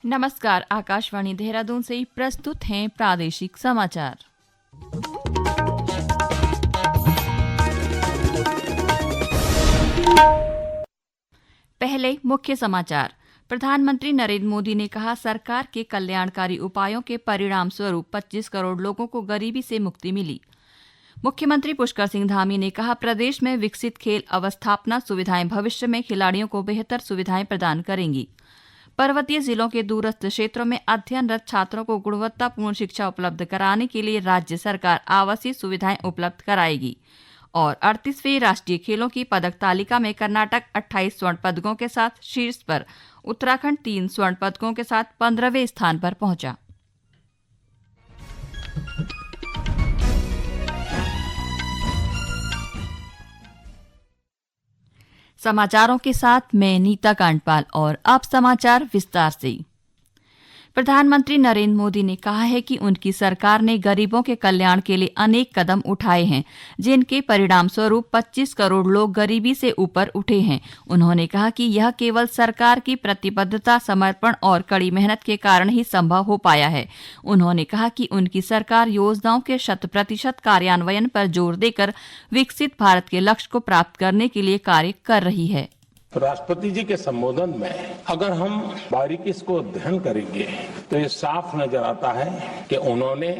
नमस्कार, आकाशवाणी देहरादून से प्रस्तुत हैं प्रादेशिक समाचार। पहले मुख्य समाचार। प्रधानमंत्री नरेंद्र मोदी ने कहा, सरकार के कल्याणकारी उपायों के परिणाम स्वरूप 25 करोड़ लोगों को गरीबी से मुक्ति मिली। मुख्यमंत्री पुष्कर सिंह धामी ने कहा, प्रदेश में विकसित खेल अवस्थापना सुविधाएं भविष्य में खिलाड़ियों को बेहतर सुविधाएं प्रदान करेंगी। पर्वतीय जिलों के दूरस्थ क्षेत्रों में अध्ययनरत छात्रों को गुणवत्तापूर्ण शिक्षा उपलब्ध कराने के लिए राज्य सरकार आवासीय सुविधाएं उपलब्ध कराएगी। और 38वें राष्ट्रीय खेलों की पदक तालिका में कर्नाटक 28 स्वर्ण पदकों के साथ शीर्ष पर, उत्तराखंड 3 स्वर्ण पदकों के साथ 15वें स्थान पर पहुंचा। समाचारों के साथ मैं नीता कांडपाल और अब समाचार विस्तार से। प्रधानमंत्री नरेंद्र मोदी ने कहा है कि उनकी सरकार ने गरीबों के कल्याण के लिए अनेक कदम उठाए हैं, जिनके परिणाम स्वरूप 25 करोड़ लोग गरीबी से ऊपर उठे हैं। उन्होंने कहा कि यह केवल सरकार की प्रतिबद्धता, समर्पण और कड़ी मेहनत के कारण ही संभव हो पाया है। उन्होंने कहा कि उनकी सरकार योजनाओं के 100% कार्यान्वयन पर जोर देकर विकसित भारत के लक्ष्य को प्राप्त करने के लिए कार्य कर रही है। राष्ट्रपति जी के संबोधन में अगर हम बारीकी से अध्ययन करेंगे तो ये साफ नजर आता है कि उन्होंने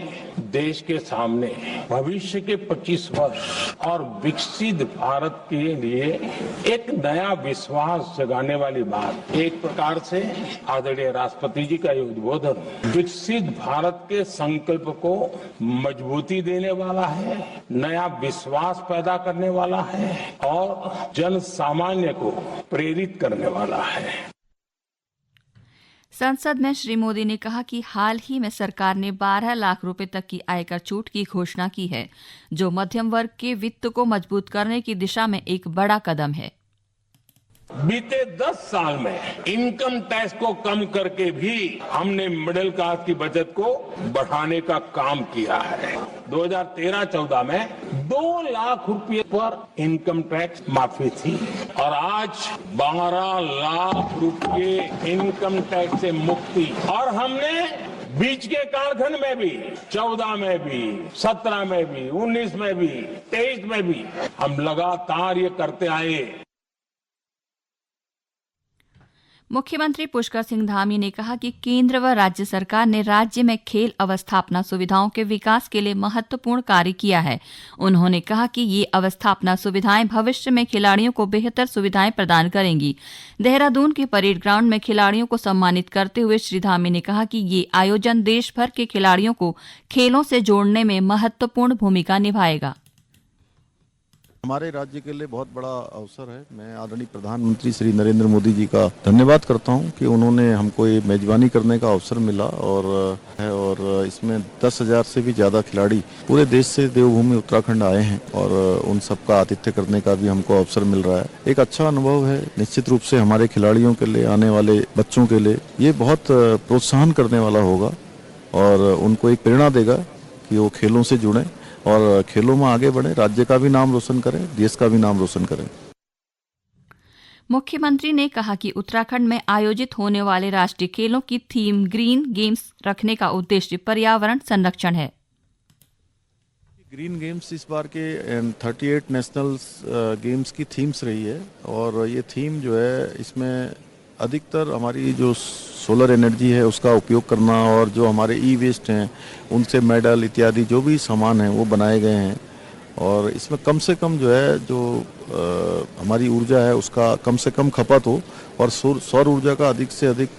देश के सामने भविष्य के 25 वर्ष और विकसित भारत के लिए एक नया विश्वास जगाने वाली बात। एक प्रकार से आदरणीय राष्ट्रपति जी का ये उद्बोधन विकसित भारत के संकल्प को मजबूती देने वाला है, नया विश्वास पैदा करने वाला है और जन सामान्य को प्रेरित करने वाला है। संसद में श्री मोदी ने कहा कि हाल ही में सरकार ने 12 लाख रुपए तक की आयकर छूट की घोषणा की है, जो मध्यम वर्ग के वित्त को मजबूत करने की दिशा में एक बड़ा कदम है। बीते 10 साल में इनकम टैक्स को कम करके भी हमने मिडिल क्लास की बचत को बढ़ाने का काम किया है। 2013-14 में 2 लाख रुपए पर इनकम टैक्स माफी थी और आज 12 लाख रुपए इनकम टैक्स से मुक्ति। और हमने बीच के कालखंड में भी 14 में भी, 17 में भी, 19 में भी, 23 में भी हम लगातार ये करते आए। मुख्यमंत्री पुष्कर सिंह धामी ने कहा कि केंद्र व राज्य सरकार ने राज्य में खेल अवस्थापना सुविधाओं के विकास के लिए महत्वपूर्ण कार्य किया है। उन्होंने कहा कि ये अवस्थापना सुविधाएं भविष्य में खिलाड़ियों को बेहतर सुविधाएं प्रदान करेंगी। देहरादून के परेड ग्राउंड में खिलाड़ियों को सम्मानित करते हुए श्री धामी ने कहा कि ये आयोजन देश भर के खिलाड़ियों को खेलों से जोड़ने में महत्वपूर्ण भूमिका निभाएगा। हमारे राज्य के लिए बहुत बड़ा अवसर है। मैं आदरणीय प्रधानमंत्री श्री नरेंद्र मोदी जी का धन्यवाद करता हूं कि उन्होंने हमको ये मेजबानी करने का अवसर मिला और इसमें 10,000 से भी ज्यादा खिलाड़ी पूरे देश से देवभूमि उत्तराखंड आए हैं और उन सबका आतिथ्य करने का भी हमको अवसर मिल रहा है। एक अच्छा अनुभव है। निश्चित रूप से हमारे खिलाड़ियों के लिए, आने वाले बच्चों के लिए ये बहुत प्रोत्साहन करने वाला होगा और उनको एक प्रेरणा देगा कि वो खेलों से जुड़ें और खेलों में आगे बढ़े, राज्य का भी नाम रोशन करें, देश का भी नाम रोशन करें। मुख्यमंत्री ने कहा कि उत्तराखंड में आयोजित होने वाले राष्ट्रीय खेलों की थीम ग्रीन गेम्स रखने का उद्देश्य पर्यावरण संरक्षण है। ग्रीन गेम्स इस बार के 38 नेशनल गेम्स की थीम्स रही है और ये थीम जो है इसमें अधिकतर हमारी जो सोलर एनर्जी है उसका उपयोग करना और जो हमारे ई वेस्ट हैं उनसे मेडल इत्यादि जो भी सामान हैं वो बनाए गए हैं और इसमें कम से कम जो है जो हमारी ऊर्जा है उसका कम से कम खपत हो और सौर ऊर्जा का अधिक से अधिक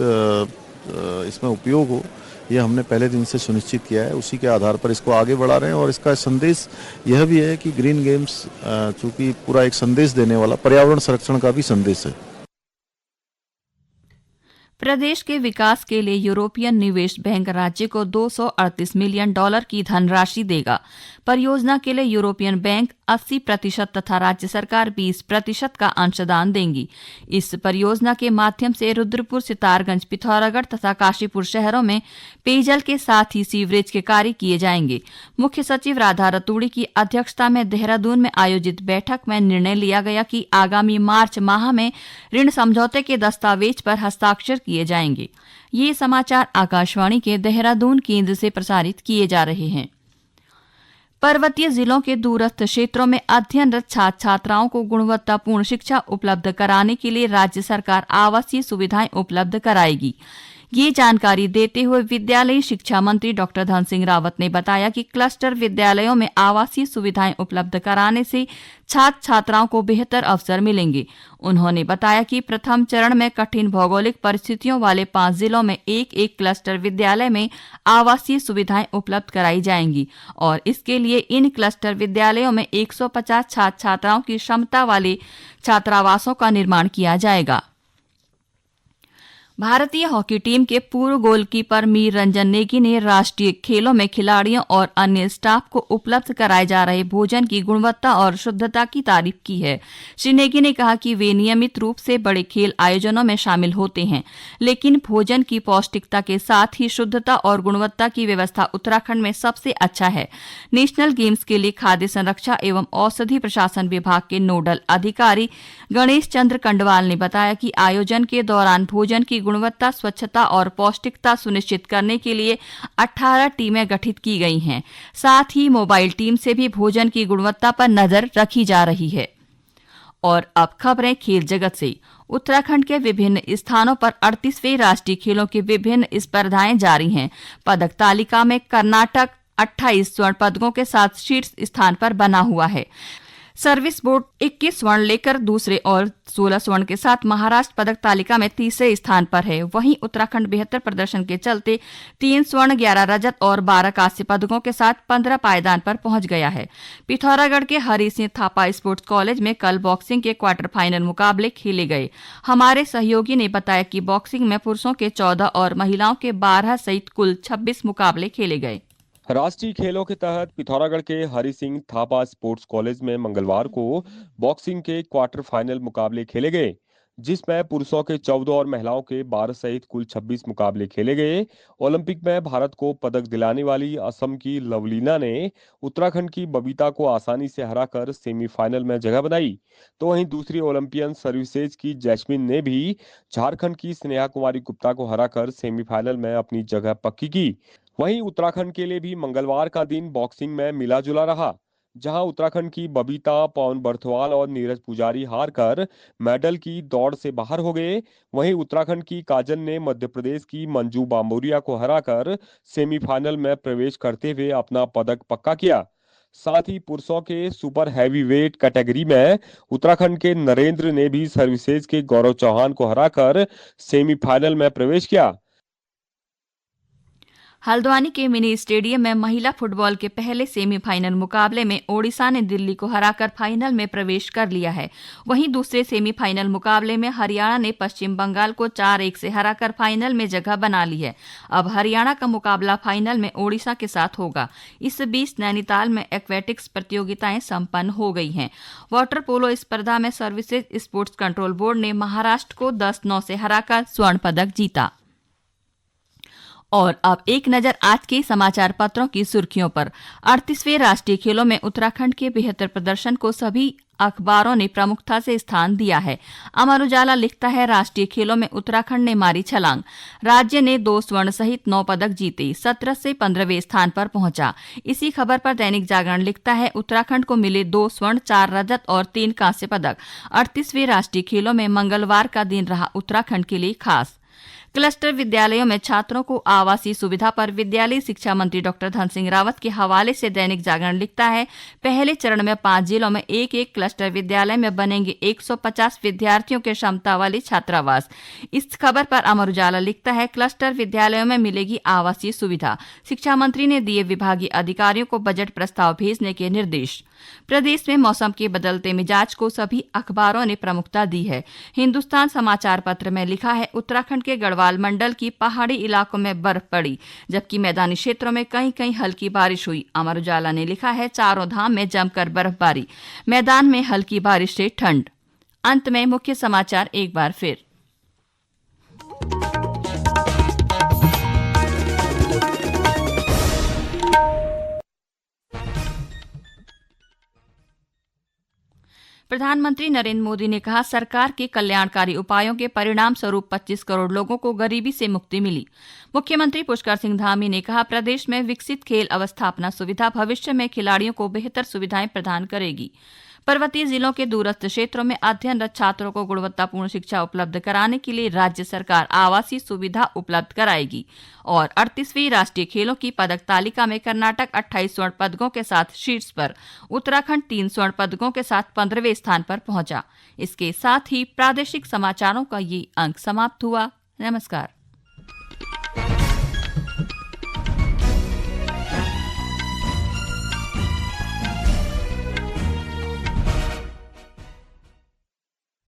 इसमें उपयोग हो, ये हमने पहले दिन से सुनिश्चित किया है। उसी के आधार पर इसको आगे बढ़ा रहे हैं और इसका संदेश यह भी है कि ग्रीन गेम्स चूँकि पूरा एक संदेश देने वाला पर्यावरण संरक्षण का भी संदेश है। प्रदेश के विकास के लिए यूरोपियन निवेश बैंक राज्य को $238 मिलियन की धनराशि देगा। परियोजना के लिए यूरोपियन बैंक 80% तथा राज्य सरकार 20% का अंशदान देंगी। इस परियोजना के माध्यम से रुद्रपुर, सितारगंज, पिथौरागढ़ तथा काशीपुर शहरों में पेयजल के साथ ही सीवरेज के कार्य किए जाएंगे। मुख्य सचिव राधा रतूड़ी की अध्यक्षता में देहरादून में आयोजित बैठक में निर्णय लिया गया कि आगामी मार्च माह में ऋण समझौते के दस्तावेज पर हस्ताक्षर किए जाएंगे। ये समाचार आकाशवाणी के देहरादून केंद्र से प्रसारित किए जा रहे हैं। पर्वतीय जिलों के दूरस्थ क्षेत्रों में अध्ययनरत छात्र छात्राओं को गुणवत्तापूर्ण शिक्षा उपलब्ध कराने के लिए राज्य सरकार आवासीय सुविधाएं उपलब्ध कराएगी। ये जानकारी देते हुए विद्यालयी शिक्षा मंत्री डॉक्टर धन सिंह रावत ने बताया कि क्लस्टर विद्यालयों में आवासीय सुविधाएं उपलब्ध कराने से छात्र छात्राओं को बेहतर अवसर मिलेंगे। उन्होंने बताया कि प्रथम चरण में कठिन भौगोलिक परिस्थितियों वाले 5 जिलों में एक क्लस्टर विद्यालय में आवासीय सुविधाएं उपलब्ध कराई जाएंगी और इसके लिए इन क्लस्टर विद्यालयों में 150 छात्र छात्राओं की क्षमता वाले छात्रावासों का निर्माण किया जाएगा। भारतीय हॉकी टीम के पूर्व गोलकीपर मीर रंजन नेगी ने राष्ट्रीय खेलों में खिलाड़ियों और अन्य स्टाफ को उपलब्ध कराए जा रहे भोजन की गुणवत्ता और शुद्धता की तारीफ की है। श्री नेगी ने कहा कि वे नियमित रूप से बड़े खेल आयोजनों में शामिल होते हैं, लेकिन भोजन की पौष्टिकता के साथ ही शुद्धता और गुणवत्ता की व्यवस्था उत्तराखंड में सबसे अच्छा है। नेशनल गेम्स के लिए खाद्य संरक्षा एवं औषधि प्रशासन विभाग के नोडल अधिकारी गणेश चंद्र कंडवाल ने बताया कि आयोजन के दौरान भोजन की गुणवत्ता, स्वच्छता और पौष्टिकता सुनिश्चित करने के लिए 18 टीमें गठित की गई हैं। साथ ही मोबाइल टीम से भी भोजन की गुणवत्ता पर नजर रखी जा रही है। और अब खबरें खेल जगत से। उत्तराखंड के विभिन्न स्थानों पर 38वें राष्ट्रीय खेलों की विभिन्न स्पर्धाएं जारी हैं। पदक तालिका में कर्नाटक 28 स्वर्ण पदकों के साथ शीर्ष स्थान पर बना हुआ है। सर्विस बोर्ड 21 स्वर्ण लेकर दूसरे और 16 स्वर्ण के साथ महाराष्ट्र पदक तालिका में तीसरे स्थान पर है। वहीं उत्तराखंड बेहतर प्रदर्शन के चलते 3 स्वर्ण, 11 रजत और 12 कांस्य पदकों के साथ 15 पायदान पर पहुंच गया है। पिथौरागढ़ के हरि सिंह थापा स्पोर्ट्स कॉलेज में कल बॉक्सिंग के क्वार्टर फाइनल मुकाबले खेले गए। हमारे सहयोगी ने बताया कि बॉक्सिंग में पुरुषों के 14 और महिलाओं के 12 सहित कुल 26 मुकाबले खेले गए। राष्ट्रीय खेलों के तहत पिथौरागढ़ के हरि सिंह थापा स्पोर्ट्स कॉलेज में मंगलवार को बॉक्सिंग के क्वार्टर फाइनल मुकाबले खेले गए, जिसमें पुरुषों के 14 और महिलाओं के 12 सहित कुल 26 मुकाबले खेले गए। ओलंपिक में भारत को पदक दिलाने वाली असम की लवलीना ने उत्तराखंड की बबीता को आसानी से हराकर सेमीफाइनल में जगह बनाई, तो वहीं दूसरी ओलंपियन सर्विसेज की जैस्मिन ने भी झारखंड की स्नेहा कुमारी गुप्ता को हराकर सेमीफाइनल में अपनी जगह पक्की की। वहीं उत्तराखंड के लिए भी मंगलवार का दिन बॉक्सिंग में मिला जुला रहा, जहां उत्तराखंड की बबीता, पवन बर्थवाल और नीरज पुजारी हारकर मेडल की दौड़ से बाहर हो गए। वहीं उत्तराखंड की काजल ने मध्य प्रदेश की मंजू बाम्बोरिया को हराकर सेमीफाइनल में प्रवेश करते हुए अपना पदक पक्का किया। साथ ही पुरुषों के सुपर हैवीवेट कैटेगरी में उत्तराखंड के नरेंद्र ने भी सर्विसेज के गौरव चौहान को हराकर सेमीफाइनल में प्रवेश किया। हल्द्वानी के मिनी स्टेडियम में महिला फुटबॉल के पहले सेमीफाइनल मुकाबले में ओडिशा ने दिल्ली को हराकर फाइनल में प्रवेश कर लिया है। वहीं दूसरे सेमीफाइनल मुकाबले में हरियाणा ने पश्चिम बंगाल को 4-1 से हराकर फाइनल में जगह बना ली है। अब हरियाणा का मुकाबला फाइनल में ओडिशा के साथ होगा। इस बीच नैनीताल में एक्वेटिक्स प्रतियोगिताएं संपन्न हो गई हैं। वाटर पोलो स्पर्धा में सर्विसेज स्पोर्ट्स कंट्रोल बोर्ड ने महाराष्ट्र को 10-9 से हराकर स्वर्ण पदक जीता। और अब एक नजर आज के समाचार पत्रों की सुर्खियों पर। 38वें राष्ट्रीय खेलों में उत्तराखंड के बेहतर प्रदर्शन को सभी अखबारों ने प्रमुखता से स्थान दिया है। अमर उजाला लिखता है, राष्ट्रीय खेलों में उत्तराखंड ने मारी छलांग, राज्य ने 2 स्वर्ण सहित 9 पदक जीते, 17 से 15वें स्थान पर पहुंचा। इसी खबर पर दैनिक जागरण लिखता है, उत्तराखंड को मिले 2 स्वर्ण, 4 रजत और 3 कांस्य पदक। 38वें राष्ट्रीय खेलों में मंगलवार का दिन रहा उत्तराखंड के लिए खास। क्लस्टर विद्यालयों में छात्रों को आवासीय सुविधा पर विद्यालय शिक्षा मंत्री डॉक्टर धन सिंह रावत के हवाले से दैनिक जागरण लिखता है, पहले चरण में 5 जिलों में एक क्लस्टर विद्यालय में बनेंगे 150 विद्यार्थियों के क्षमता वाले छात्रावास। इस खबर पर अमर उजाला लिखता है, क्लस्टर विद्यालयों में मिलेगी आवासीय सुविधा, शिक्षा मंत्री ने दिए विभागीय अधिकारियों को बजट प्रस्ताव भेजने के निर्देश। प्रदेश में मौसम के बदलते मिजाज को सभी अखबारों ने प्रमुखता दी है। हिंदुस्तान समाचार पत्र में लिखा है, उत्तराखंड के गढ़वाल मंडल की पहाड़ी इलाकों में बर्फ पड़ी, जबकि मैदानी क्षेत्रों में कहीं कहीं हल्की बारिश हुई। अमर उजाला ने लिखा है, चारों धाम में जमकर बर्फबारी, मैदान में हल्की बारिश से ठंड। अंत में मुख्य समाचार एक बार फिर। प्रधानमंत्री नरेंद्र मोदी ने कहा, सरकार के कल्याणकारी उपायों के परिणाम स्वरूप 25 करोड़ लोगों को गरीबी से मुक्ति मिली। मुख्यमंत्री पुष्कर सिंह धामी ने कहा, प्रदेश में विकसित खेल अवस्थापना सुविधा भविष्य में खिलाड़ियों को बेहतर सुविधाएं प्रदान करेगी। पर्वतीय जिलों के दूरस्थ क्षेत्रों में अध्ययनरत छात्रों को गुणवत्तापूर्ण शिक्षा उपलब्ध कराने के लिए राज्य सरकार आवासीय सुविधा उपलब्ध कराएगी। और 38वीं राष्ट्रीय खेलों की पदक तालिका में कर्नाटक 28 स्वर्ण पदकों के साथ शीर्ष पर, उत्तराखंड 3 स्वर्ण पदकों के साथ 15वें स्थान पर पहुंचा। इसके साथ ही प्रादेशिक समाचारों का ये अंक समाप्त हुआ। नमस्कार।